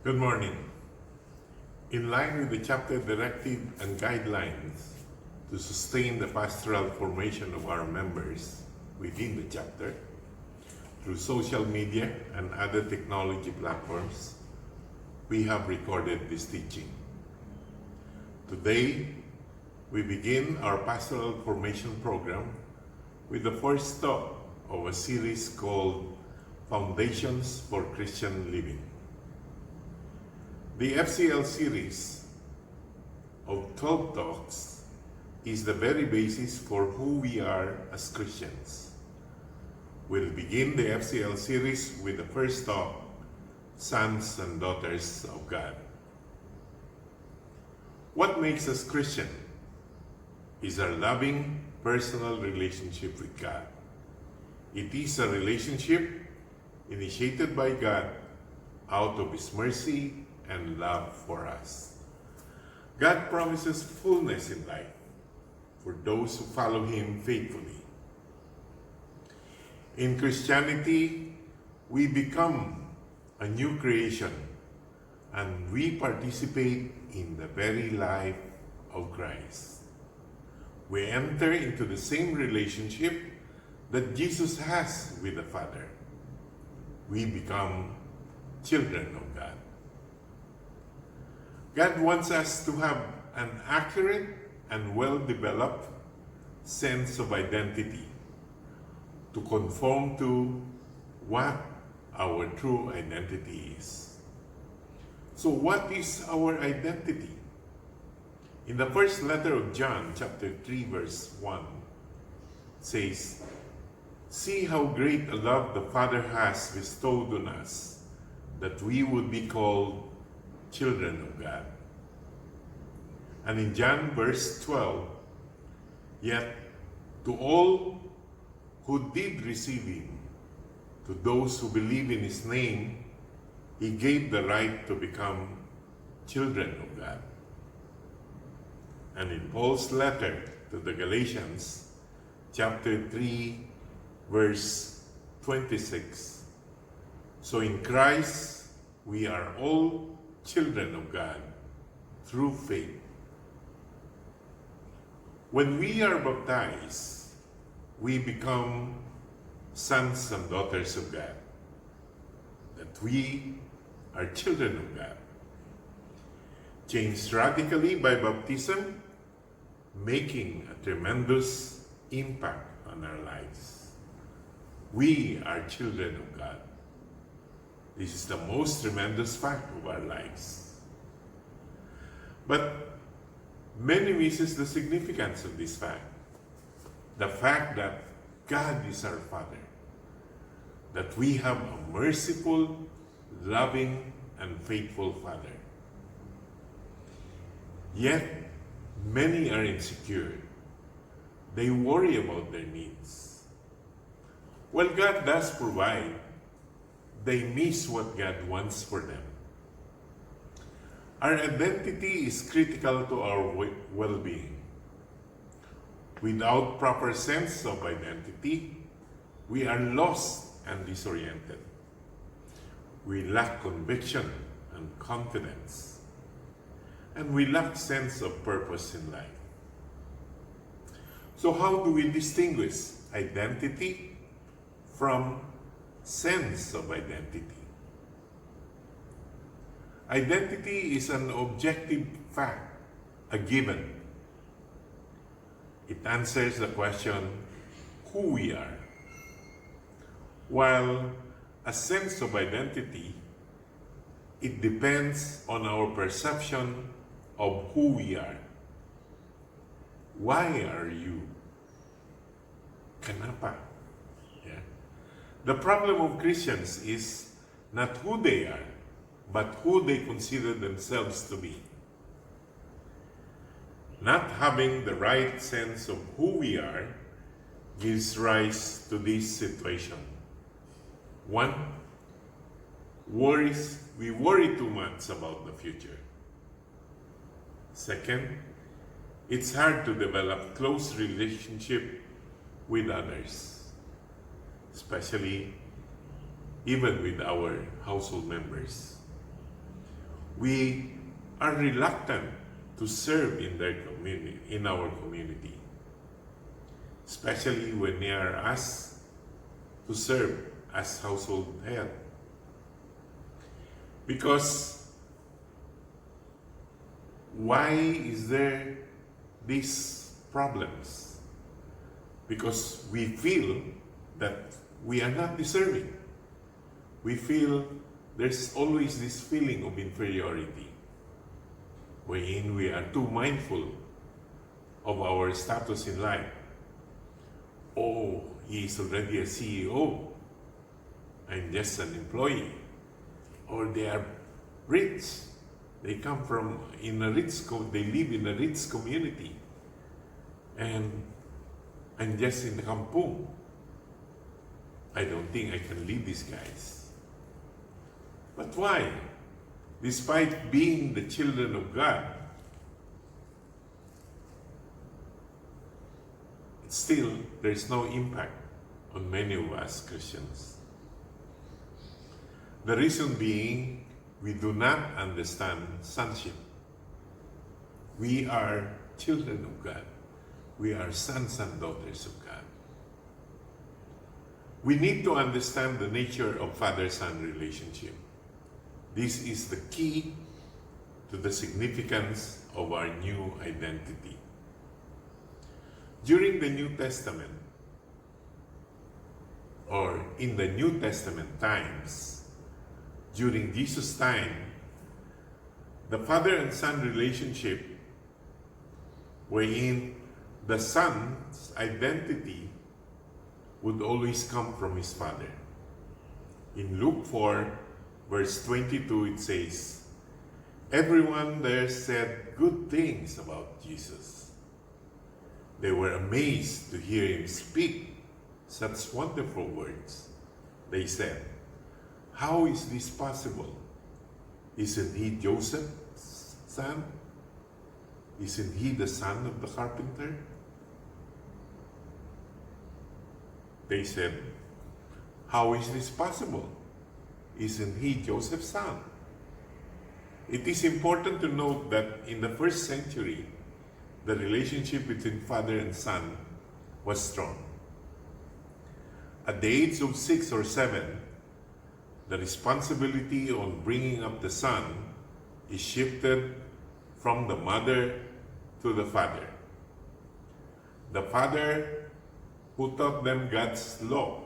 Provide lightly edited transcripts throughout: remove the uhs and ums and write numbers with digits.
Good morning. In line with the chapter directive and guidelines to sustain the pastoral formation of our members within the chapter through social media and other technology platforms, we have recorded this teaching. Today, we begin our pastoral formation program with the first talk of a series called Foundations for Christian Living. The FCL series of 12 talks is the very basis for who we are as Christians. We'll begin the FCL series with the first talk, Sons and Daughters of God. What makes us Christian is our loving personal relationship with God. It is a relationship initiated by God out of His mercy and love for us. God promises fullness in life for those who follow Him faithfully. In Christianity, we become a new creation and we participate in the very life of Christ. We enter into the same relationship that Jesus has with the Father. We become children of God. God wants us to have an accurate and well-developed sense of identity to conform to what our true identity is. So what is our identity? In the first letter of John, chapter 3, verse 1, says, "See how great a love the Father has bestowed on us, that we would be called children of God." And in John verse 12, "Yet to all who did receive Him, to those who believe in His name, He gave the right to become children of God." And in Paul's letter to the Galatians, chapter 3, verse 26, "So in Christ we are all children of God through faith." When we are baptized, we become sons and daughters of God, that we are children of God. Changed radically by baptism, making a tremendous impact on our lives. We are children of God. This is the most tremendous fact of our lives. But many misses the significance of this fact. The fact that God is our Father. That we have a merciful, loving, and faithful Father. Yet, many are insecure. They worry about their needs. While God does provide, they miss what God wants for them. Our identity is critical to our well-being. Without proper sense of identity, we are lost and disoriented. We lack conviction and confidence, and we lack sense of purpose in life. So how do we distinguish identity from sense of identity? Identity is an objective fact, a given. It answers the question, who we are. While a sense of identity, it depends on our perception of who we are. Why are you? Kenapa? Yeah. The problem of Christians is not who they are, but who they consider themselves to be. Not having the right sense of who we are gives rise to this situation. One, we worry too much about the future. Second, it's hard to develop close relationship with others, especially even with our household members. we are reluctant to serve in their community, in our community, especially when they are asked to serve as household head. Because why is there these problems? Because we feel that we are not deserving. We feel there's always this feeling of inferiority, wherein we are too mindful of our status in life. Oh, he is already a CEO. I'm just an employee. Or they are rich. They come from they live in a rich community. And I'm just in the kampung. I don't think I can lead these guys. But why? Despite being the children of God, still there's no impact on many of us Christians. The reason being, we do not understand sonship. We are children of God. We are sons and daughters of God. We need to understand the nature of father-son relationship. This is the key to the significance of our new identity. During the New Testament, or in the New Testament times, during Jesus' time, the father and son relationship, wherein the son's identity would always come from his father. In Luke 4, verse 22, it says, "Everyone there said good things about Jesus. They were amazed to hear him speak such wonderful words. They said, 'How is this possible? Isn't he Joseph's son? Isn't he the son of the carpenter?' They said, 'How is this possible? Isn't he Joseph's son?' It is important to note that in the first century, the relationship between father and son was strong. At the age of 6 or 7, the responsibility on bringing up the son is shifted from the mother to the father. The father who taught them God's law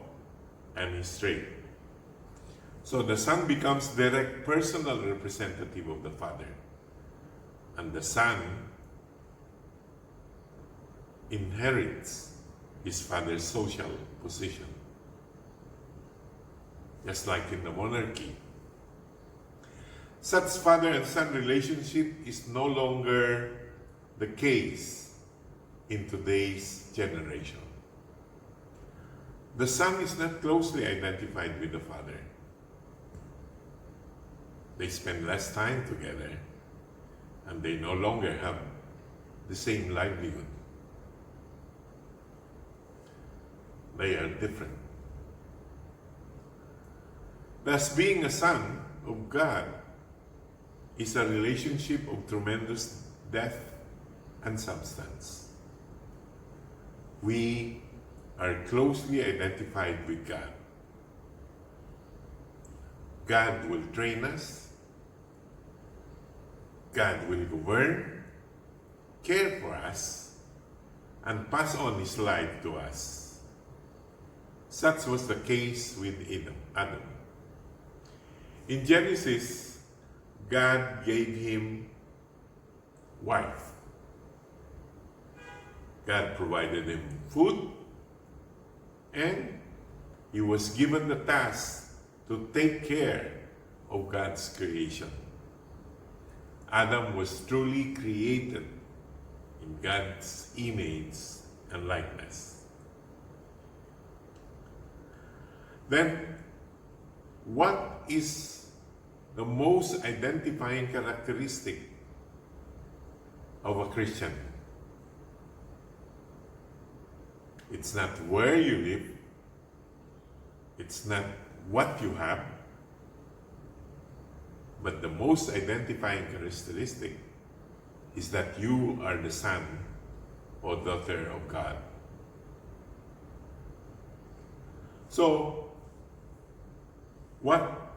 and his trade. So the son becomes direct personal representative of the father, and the son inherits his father's social position, just like in the monarchy. Such father and son relationship is no longer the case in today's generation. The son is not closely identified with the father. They spend less time together, and they no longer have the same livelihood. They are different. Thus, being a son of God is a relationship of tremendous depth and substance. We are closely identified with God. God will train us. God will govern, care for us, and pass on his life to us. Such was the case with Adam. In Genesis, God gave him wife. God provided him food, and he was given the task to take care of God's creation. Adam was truly created in God's image and likeness. Then, what is the most identifying characteristic of a Christian? It's not where you live. It's not what you have. But the most identifying characteristic is that you are the son or daughter of God. So, what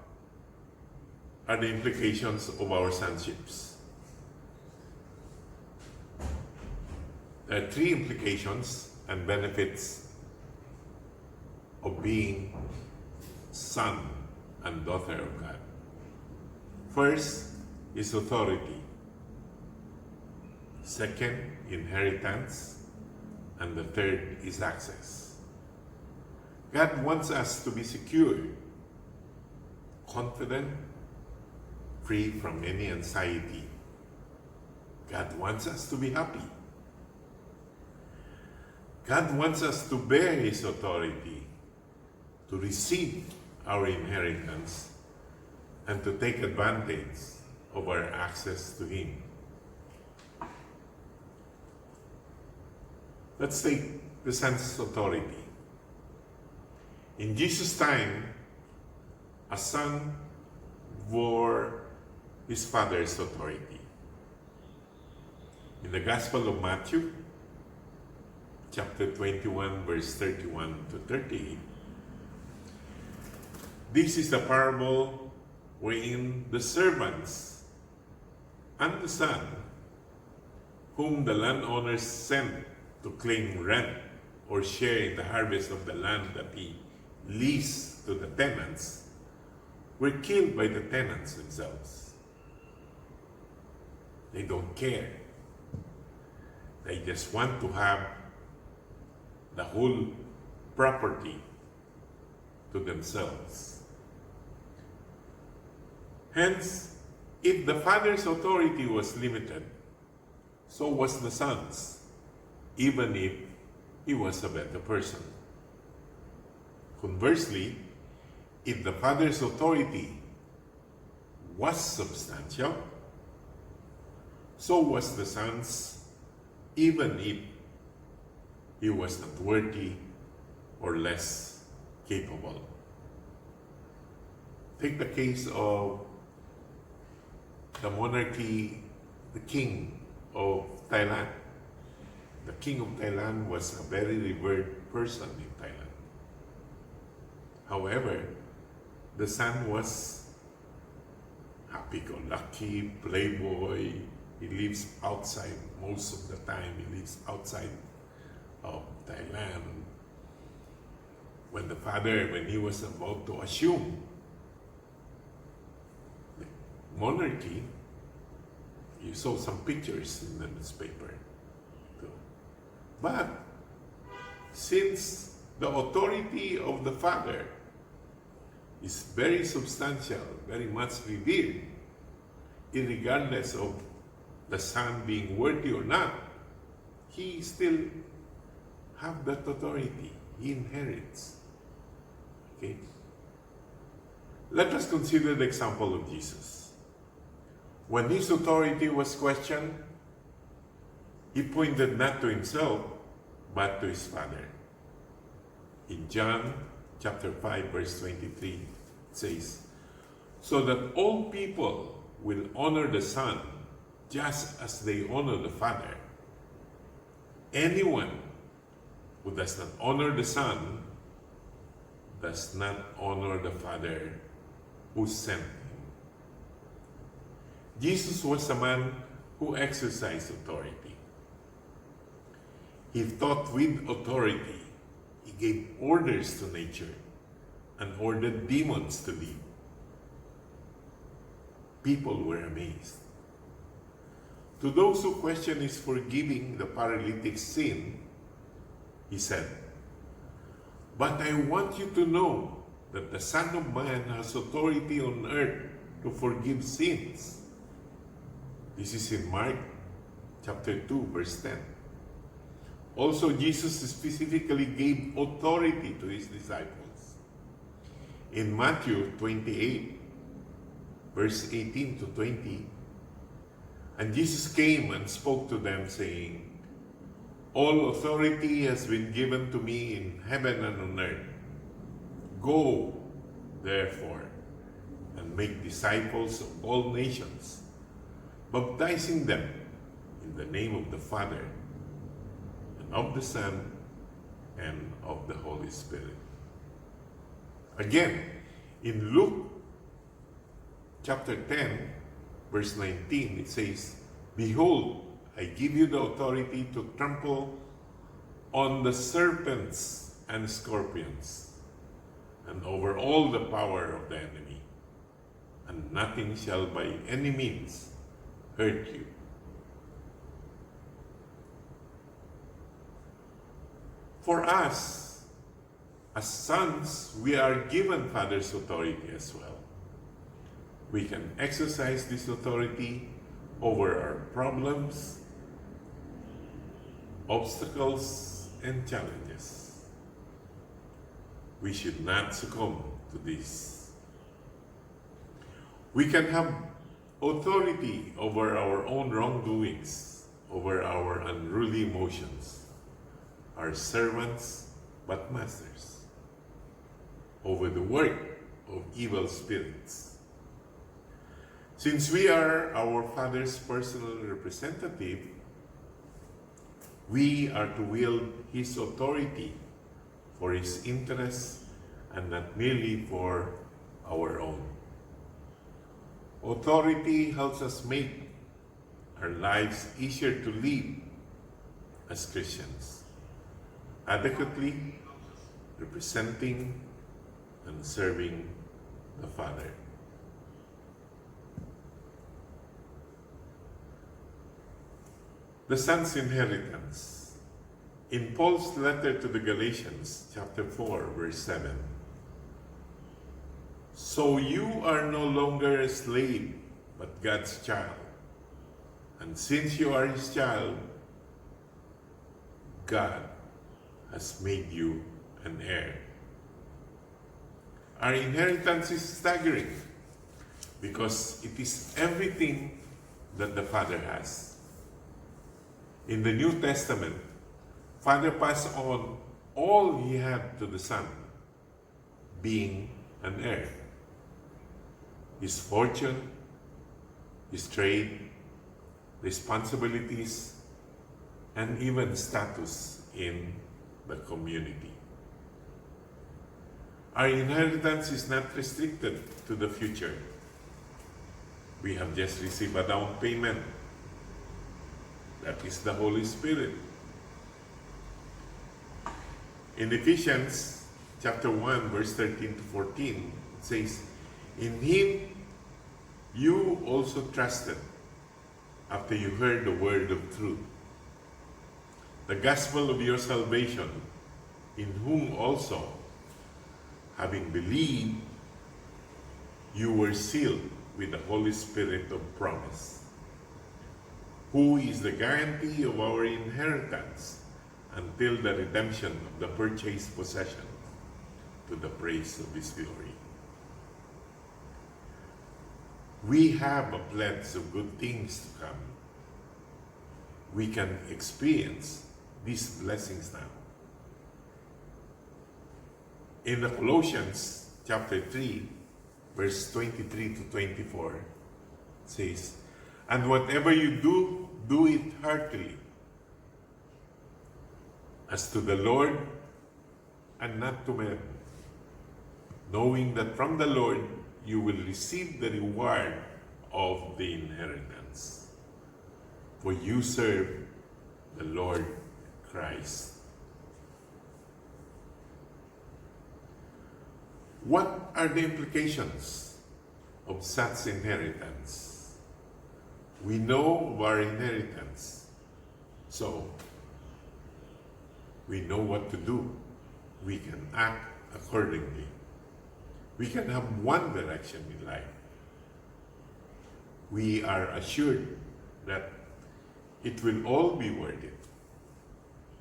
are the implications of our sonships? There are three implications and benefits of being son and daughter of God. First is authority. Second, inheritance. And the third is access. God wants us to be secure, confident, free from any anxiety. God wants us to be happy. God wants us to bear His authority, to receive our inheritance, and to take advantage of our access to Him. Let's take the son's authority. In Jesus' time, a son bore his father's authority. In the Gospel of Matthew, chapter 21, verse 31 to 38, this is the parable wherein the servants and the son, whom the landowners sent to claim rent or share in the harvest of the land that he leased to the tenants, were killed by the tenants themselves. They don't care. They just want to have the whole property to themselves. Hence, if the father's authority was limited, so was the son's, even if he was a better person. Conversely, if the father's authority was substantial, so was the son's, even if he was not worthy or less capable. Take the case of the monarchy, the king of Thailand. The king of Thailand was a very revered person in Thailand. However, the son was happy-go-lucky, playboy. He lives outside most of the time. He lives outside of Thailand. When the father, when he was about to assume the monarchy, you saw some pictures in the newspaper. But since the authority of the father is very substantial, very much revered, irregardless of the son being worthy or not, he still have that authority. He inherits. Okay? Let us consider the example of Jesus. When his authority was questioned, he pointed not to himself, but to his Father. In John chapter 5, verse 23, it says, "So that all people will honor the Son, just as they honor the Father. Anyone who does not honor the Son does not honor the Father who sent him." Jesus was a man who exercised authority. He taught with authority. He gave orders to nature and ordered demons to leave. People were amazed. To those who question his forgiving the paralytic's sin, he said, "But I want you to know that the Son of Man has authority on earth to forgive sins." This is in Mark chapter 2, verse 10. Also, Jesus specifically gave authority to his disciples. In Matthew 28, verse 18 to 20, "And Jesus came and spoke to them, saying, All authority has been given to me in heaven and on earth. Go, therefore, and make disciples of all nations, baptizing them in the name of the Father, and of the Son, and of the Holy Spirit. Again, in Luke chapter 10, verse 19, it says, "Behold, I give you the authority to trample on the serpents and scorpions, and over all the power of the enemy, and nothing shall by any means hurt you." For us, as sons, we are given Father's authority as well. We can exercise this authority over our problems, obstacles, and challenges. We should not succumb to this. We can have authority over our own wrongdoings, over our unruly emotions, our servants but masters, over the work of evil spirits. Since we are our Father's personal representative, we are to wield His authority for His interests and not merely for our own. Authority helps us make our lives easier to live as Christians, adequately representing and serving the Father. The Son's inheritance. In Paul's letter to the Galatians, chapter 4, verse 7, "So you are no longer a slave, but God's child. And since you are His child, God has made you an heir." Our inheritance is staggering because it is everything that the Father has. In the New Testament, Father passed on all He had to the Son, being an heir. His fortune, His trade, responsibilities, and even status in the community. Our inheritance is not restricted to the future. We have just received a down payment. That is the Holy Spirit. In Ephesians chapter 1, verse 13 to 14, it says, "In Him you also trusted after you heard the word of truth, the gospel of your salvation, in whom also, having believed, you were sealed with the Holy Spirit of promise, who is the guarantee of our inheritance until the redemption of the purchased possession, to the praise of His glory." We have a pledge of good things to come. We can experience these blessings now. In the Colossians chapter 3, verse 23 to 24, it says, "And whatever you do, do it heartily, as to the Lord and not to men, knowing that from the Lord you will receive the reward of the inheritance. For you serve the Lord Christ." What are the implications of such inheritance? We know of our inheritance, so we know what to do. We can act accordingly. We can have one direction in life. We are assured that it will all be worth it.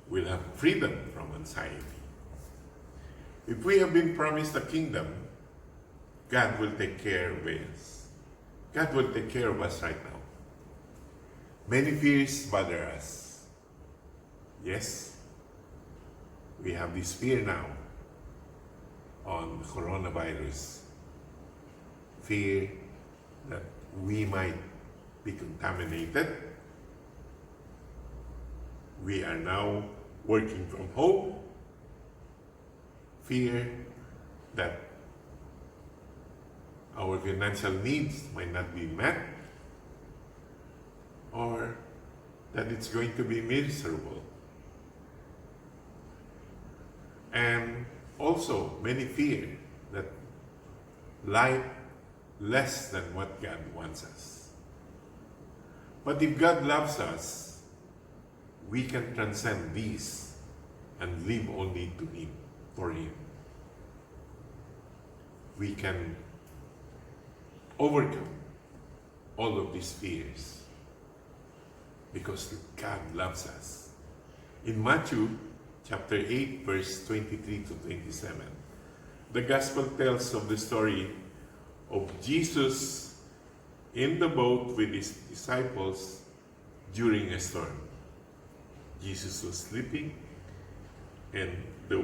We'll have freedom from anxiety. If we have been promised a kingdom, God will take care of us. God will take care of us right now. Many fears bother us. Yes, we have this fear now on coronavirus. fear that we might be contaminated. We are now working from home. Fear that our financial needs might not be met, or that it's going to be miserable. And also, many fear that life less than what God wants us. But if God loves us, we can transcend these and live only to Him, for Him. We can overcome all of these fears because God loves us. In Matthew chapter 8, verse 23 to 27, the Gospel tells of the story of Jesus in the boat with His disciples during a storm. Jesus was sleeping, and the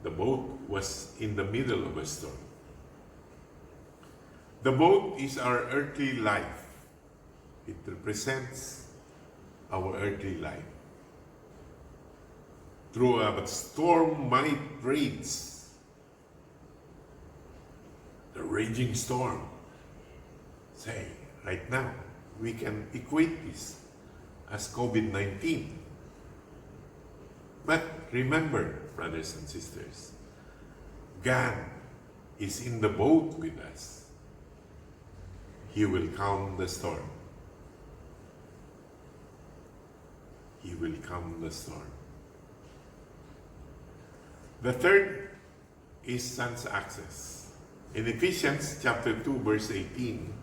boat was in the middle of a storm. The boat is our earthly life. It represents our earthly life. Through a storm might rage, the raging storm. Say, right now, we can equate this as COVID-19. But remember, brothers and sisters, God is in the boat with us. He will calm the storm. He will calm the storm. The third is son's access. In Ephesians chapter 2, verse 18,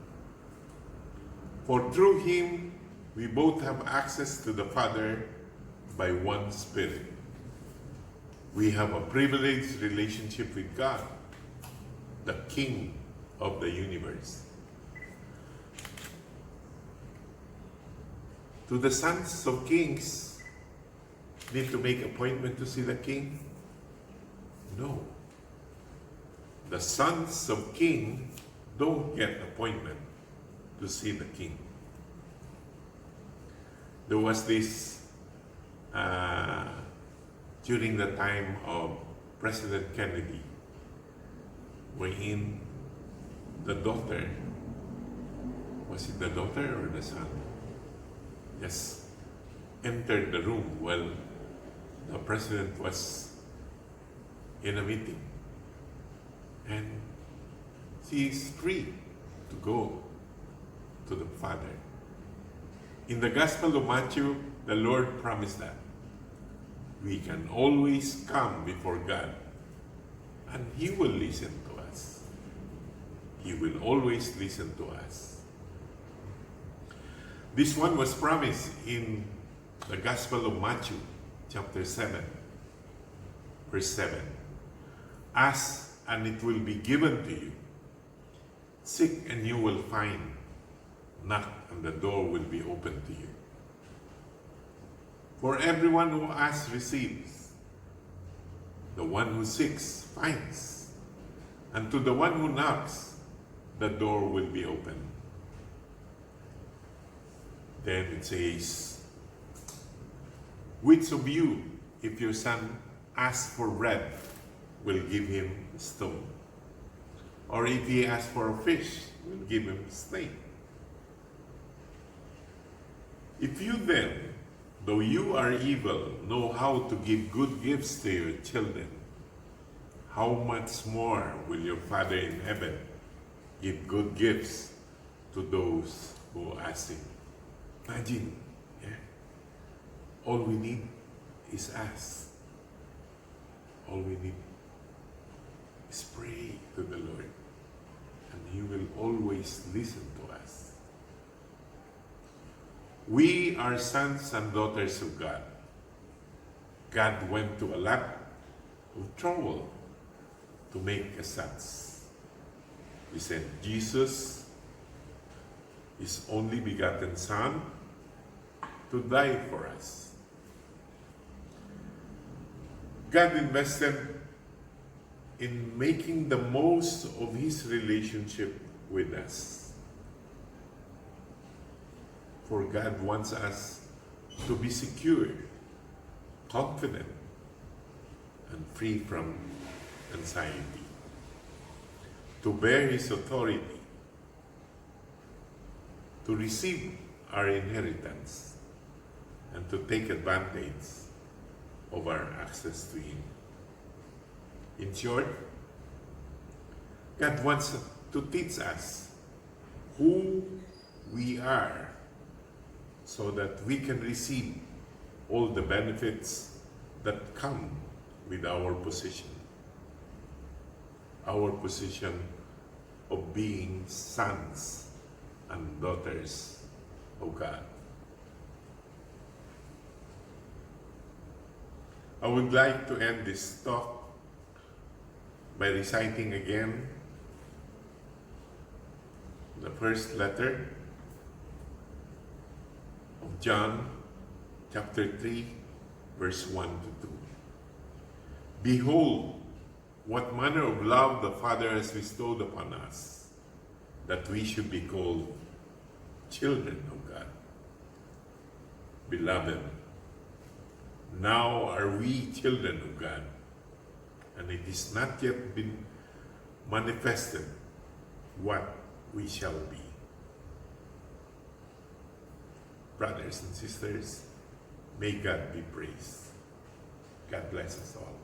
for through Him we both have access to the Father by one Spirit. We have a privileged relationship with God, the King of the universe. Do the sons of kings need to make appointment to see the king? No. The sons of king don't get appointment to see the king. There was this during the time of President Kennedy, wherein the daughter, was it the daughter or the son? Yes, entered the room while the president was in a meeting. And she is free to go to the Father. In the Gospel of Matthew, the Lord promised that we can always come before God and He will listen to us. He will always listen to us. This one was promised in the Gospel of Matthew, chapter 7, verse 7. Ask, and it will be given to you. Seek, and you will find. Knock, and the door will be opened to you. For everyone who asks receives. The one who seeks finds. And to the one who knocks, the door will be opened. Then it says, which of you, if your son asks for bread, will give him a stone? Or if he asks for a fish, will give him a snake? If you then, though you are evil, know how to give good gifts to your children, how much more will your Father in heaven give good gifts to those who ask Him? Imagine, all we need is ask. All we need is pray to the Lord, and He will always listen to us. We are sons and daughters of God. God went to a lot of trouble to make us sons. He sent Jesus, His only begotten Son, to die for us. God invested in making the most of His relationship with us. For God wants us to be secure, confident, and free from anxiety, to bear His authority, to receive our inheritance, and to take advantage of our access to Him. In short, God wants to teach us who we are so that we can receive all the benefits that come with our position. Our position of being sons and daughters of God. I would like to end this talk by reciting again the first letter of John, chapter 3, verse 1 to 2. Behold, what manner of love the Father has bestowed upon us, that we should be called children of God. Beloved, now are we children of God, and it is not yet been manifested what we shall be. Brothers and sisters, may God be praised. God bless us all.